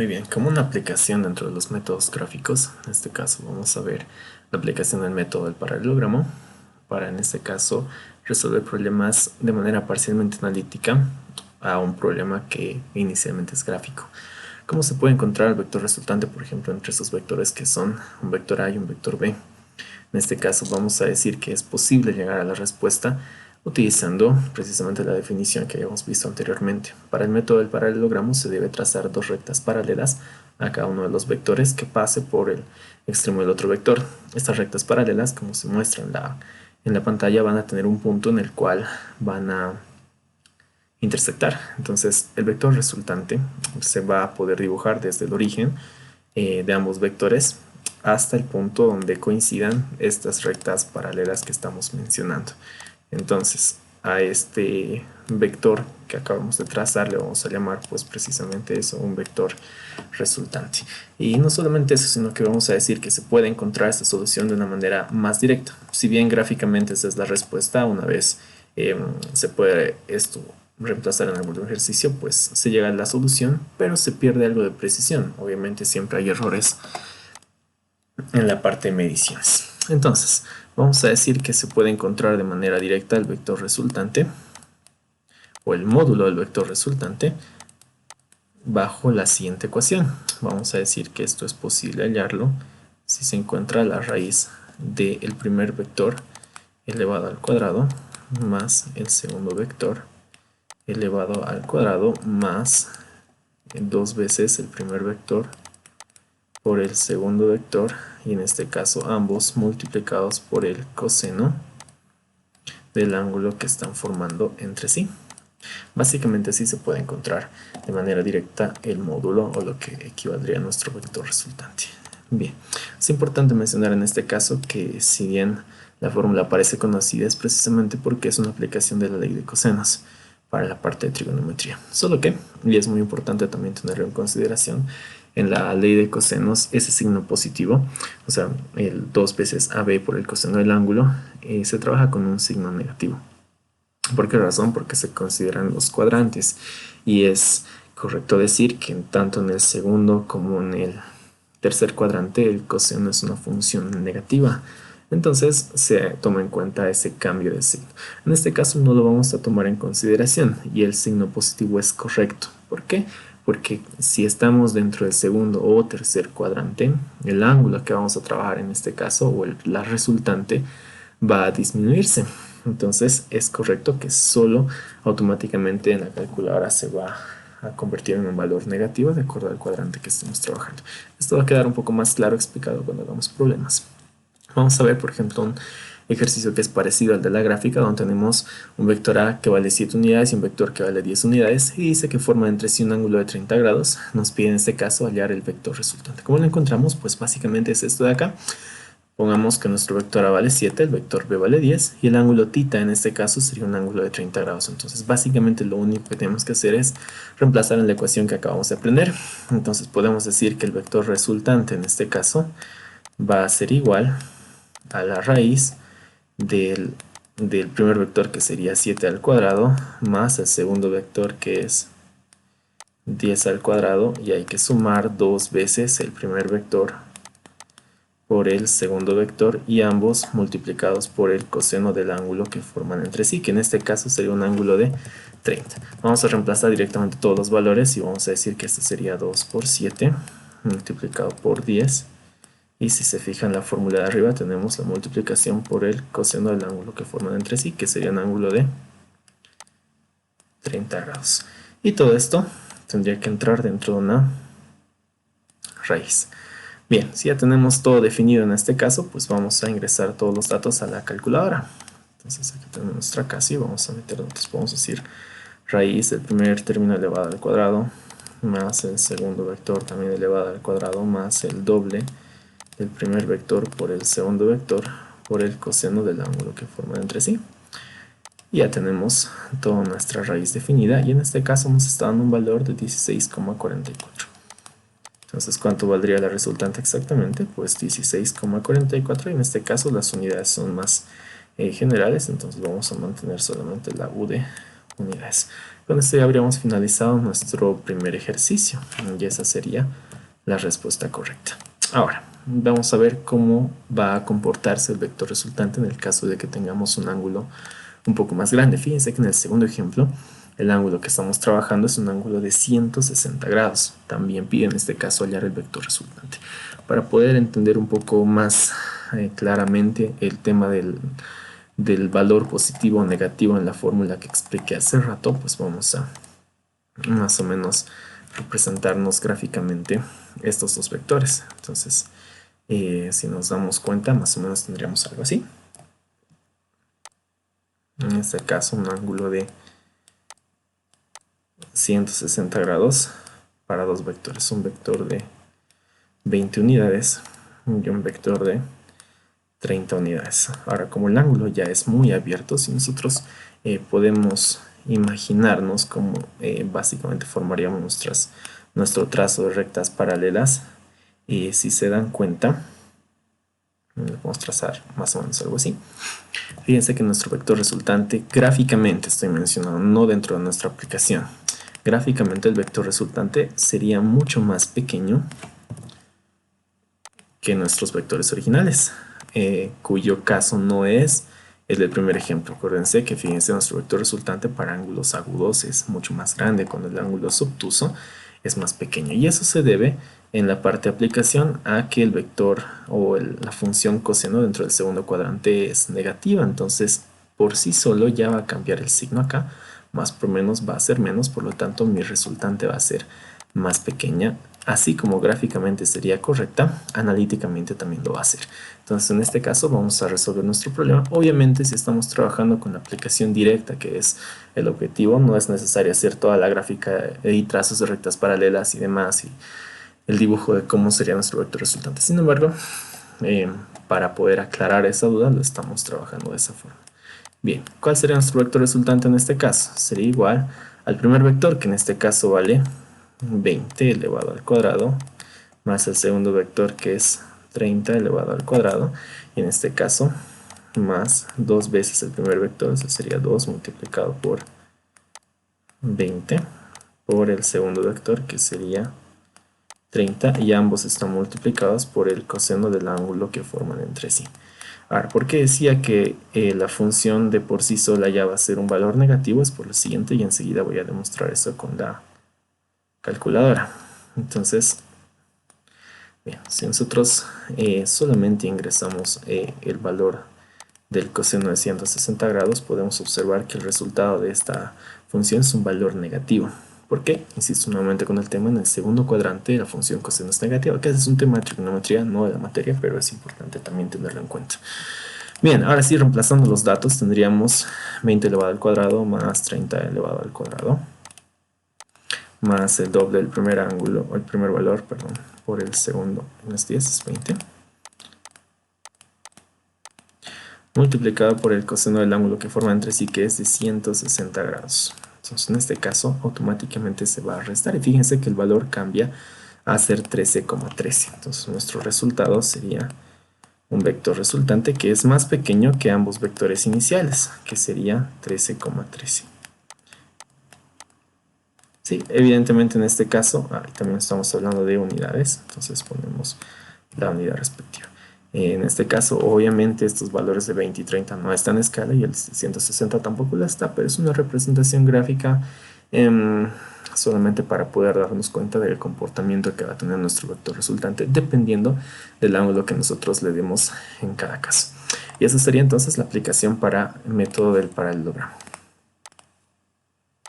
Muy bien, como una aplicación dentro de los métodos gráficos, en este caso vamos a ver la aplicación del método del paralelogramo para, en este caso, resolver problemas de manera parcialmente analítica a un problema que inicialmente es gráfico. ¿Cómo se puede encontrar el vector resultante, por ejemplo, entre esos vectores que son un vector A y un vector B? En este caso vamos a decir que es posible llegar a la respuesta utilizando precisamente la definición que habíamos visto anteriormente. Para el método del paralelogramo se debe trazar dos rectas paralelas a cada uno de los vectores que pase por el extremo del otro vector. Estas rectas paralelas, como se muestra en la pantalla, van a tener un punto en el cual van a intersectar. Entonces el vector resultante se va a poder dibujar desde el origen de ambos vectores hasta el punto donde coincidan estas rectas paralelas que estamos mencionando. Entonces a este vector que acabamos de trazar le vamos a llamar pues precisamente eso, un vector resultante. Y no solamente eso, sino que vamos a decir que se puede encontrar esta solución de una manera más directa. Si bien gráficamente esa es la respuesta, una vez se puede esto reemplazar en algún ejercicio, pues se llega a la solución, pero se pierde algo de precisión. Obviamente siempre hay errores en la parte de mediciones. Entonces, vamos a decir que se puede encontrar de manera directa el vector resultante o el módulo del vector resultante bajo la siguiente ecuación. Vamos a decir que esto es posible hallarlo si se encuentra la raíz del primer vector elevado al cuadrado más el segundo vector elevado al cuadrado más dos veces el primer vector por el segundo vector, y en este caso ambos multiplicados por el coseno del ángulo que están formando entre sí. Básicamente así se puede encontrar de manera directa el módulo o lo que equivaldría a nuestro vector resultante. Bien, es importante mencionar en este caso que si bien la fórmula parece conocida, es precisamente porque es una aplicación de la ley de cosenos para la parte de trigonometría. Solo que, y es muy importante también tenerlo en consideración, en la ley de cosenos ese signo positivo, o sea, el 2 veces AB por el coseno del ángulo, se trabaja con un signo negativo. ¿Por qué razón? Porque se consideran los cuadrantes y es correcto decir que tanto en el segundo como en el tercer cuadrante el coseno es una función negativa. Entonces se toma en cuenta ese cambio de signo. En este caso no lo vamos a tomar en consideración y el signo positivo es correcto. ¿Por qué? Porque si estamos dentro del segundo o tercer cuadrante, el ángulo que vamos a trabajar en este caso o la resultante va a disminuirse. Entonces es correcto que solo automáticamente en la calculadora se va a convertir en un valor negativo de acuerdo al cuadrante que estemos trabajando. Esto va a quedar un poco más claro explicado cuando hagamos problemas. Vamos a ver, por ejemplo, un ejercicio que es parecido al de la gráfica, donde tenemos un vector A que vale 7 unidades y un vector que vale 10 unidades, y dice que forma entre sí un ángulo de 30 grados. Nos pide en este caso hallar el vector resultante. ¿Cómo lo encontramos? Pues básicamente es esto de acá. Pongamos que nuestro vector A vale 7, el vector B vale 10, y el ángulo θ en este caso sería un ángulo de 30 grados. Entonces básicamente lo único que tenemos que hacer es reemplazar en la ecuación que acabamos de aprender. Entonces podemos decir que el vector resultante en este caso va a ser igual a la raíz del primer vector, que sería 7 al cuadrado, más el segundo vector, que es 10 al cuadrado, y hay que sumar dos veces el primer vector por el segundo vector y ambos multiplicados por el coseno del ángulo que forman entre sí, que en este caso sería un ángulo de 30. Vamos a reemplazar directamente todos los valores y vamos a decir que esto sería 2 por 7 multiplicado por 10. Y si se fijan en la fórmula de arriba tenemos la multiplicación por el coseno del ángulo que forman entre sí, que sería un ángulo de 30 grados. Y todo esto tendría que entrar dentro de una raíz. Bien, si ya tenemos todo definido en este caso, pues vamos a ingresar todos los datos a la calculadora. Entonces aquí tenemos nuestra casa y vamos a meter datos. Podemos decir raíz del primer término elevado al cuadrado, más el segundo vector también elevado al cuadrado, más el doble el primer vector por el segundo vector por el coseno del ángulo que forman entre sí. Y ya tenemos toda nuestra raíz definida, y en este caso nos está dando un valor de 16,44. Entonces, ¿cuánto valdría la resultante exactamente? Pues 16,44, y en este caso las unidades son más generales, entonces vamos a mantener solamente la U de unidades. Con esto ya habríamos finalizado nuestro primer ejercicio y esa sería la respuesta correcta. Ahora, vamos a ver cómo va a comportarse el vector resultante en el caso de que tengamos un ángulo un poco más grande. Fíjense que en el segundo ejemplo, el ángulo que estamos trabajando es un ángulo de 160 grados. También pide en este caso hallar el vector resultante. Para poder entender un poco más claramente el tema del valor positivo o negativo en la fórmula que expliqué hace rato, pues vamos a más o menos representarnos gráficamente estos dos vectores. Entonces, si nos damos cuenta, más o menos tendríamos algo así. En este caso, un ángulo de 160 grados para dos vectores. Un vector de 20 unidades y un vector de 30 unidades. Ahora, como el ángulo ya es muy abierto, si nosotros podemos imaginarnos cómo básicamente formaríamos nuestro trazo de rectas paralelas, y si se dan cuenta, vamos a trazar más o menos algo así. Fíjense que nuestro vector resultante, gráficamente estoy mencionando, no dentro de nuestra aplicación, gráficamente el vector resultante sería mucho más pequeño que nuestros vectores originales, cuyo caso no es el del primer ejemplo. Acuérdense que fíjense, nuestro vector resultante para ángulos agudos es mucho más grande, cuando el ángulo es obtuso es más pequeño, y eso se debe en la parte de aplicación a que el vector o la función coseno dentro del segundo cuadrante es negativa. Entonces por sí solo ya va a cambiar el signo acá, más por menos va a ser menos, por lo tanto mi resultante va a ser más pequeña. Así como gráficamente sería correcta, analíticamente también lo va a hacer. Entonces en este caso vamos a resolver nuestro problema. Obviamente si estamos trabajando con la aplicación directa, que es el objetivo, no es necesario hacer toda la gráfica y trazos de rectas paralelas y demás, y el dibujo de cómo sería nuestro vector resultante. Sin embargo, para poder aclarar esa duda, lo estamos trabajando de esa forma. Bien, ¿cuál sería nuestro vector resultante en este caso? Sería igual al primer vector, que en este caso vale 20 elevado al cuadrado, más el segundo vector, que es 30 elevado al cuadrado, y en este caso más 2 veces el primer vector, eso sería 2 multiplicado por 20 por el segundo vector, que sería 30, y ambos están multiplicados por el coseno del ángulo que forman entre sí. Ahora, ¿por qué decía que la función de por sí sola ya va a ser un valor negativo? Es por lo siguiente, y enseguida voy a demostrar eso con la calculadora. Entonces, bien, si nosotros solamente ingresamos el valor del coseno de 160 grados, podemos observar que el resultado de esta función es un valor negativo. ¿Por qué? Insisto nuevamente con el tema, en el segundo cuadrante la función coseno es negativa, que es un tema de trigonometría, no de la materia, pero es importante también tenerlo en cuenta. Bien, ahora sí, reemplazando los datos, tendríamos 20 elevado al cuadrado más 30 elevado al cuadrado, más el doble del primer ángulo, o el primer valor, perdón, por el segundo, menos 10 es 20, multiplicado por el coseno del ángulo que forma entre sí, que es de 160 grados. Entonces en este caso automáticamente se va a restar, y fíjense que el valor cambia a ser 13,13. Entonces nuestro resultado sería un vector resultante que es más pequeño que ambos vectores iniciales, que sería 13,13. Sí, evidentemente en este caso también estamos hablando de unidades, entonces ponemos la unidad respectiva. En este caso, obviamente, estos valores de 20 y 30 no están en escala, y el 160 tampoco la está, pero es una representación gráfica solamente para poder darnos cuenta del comportamiento que va a tener nuestro vector resultante, dependiendo del ángulo que nosotros le demos en cada caso. Y esa sería entonces la aplicación para el método del paralelogramo.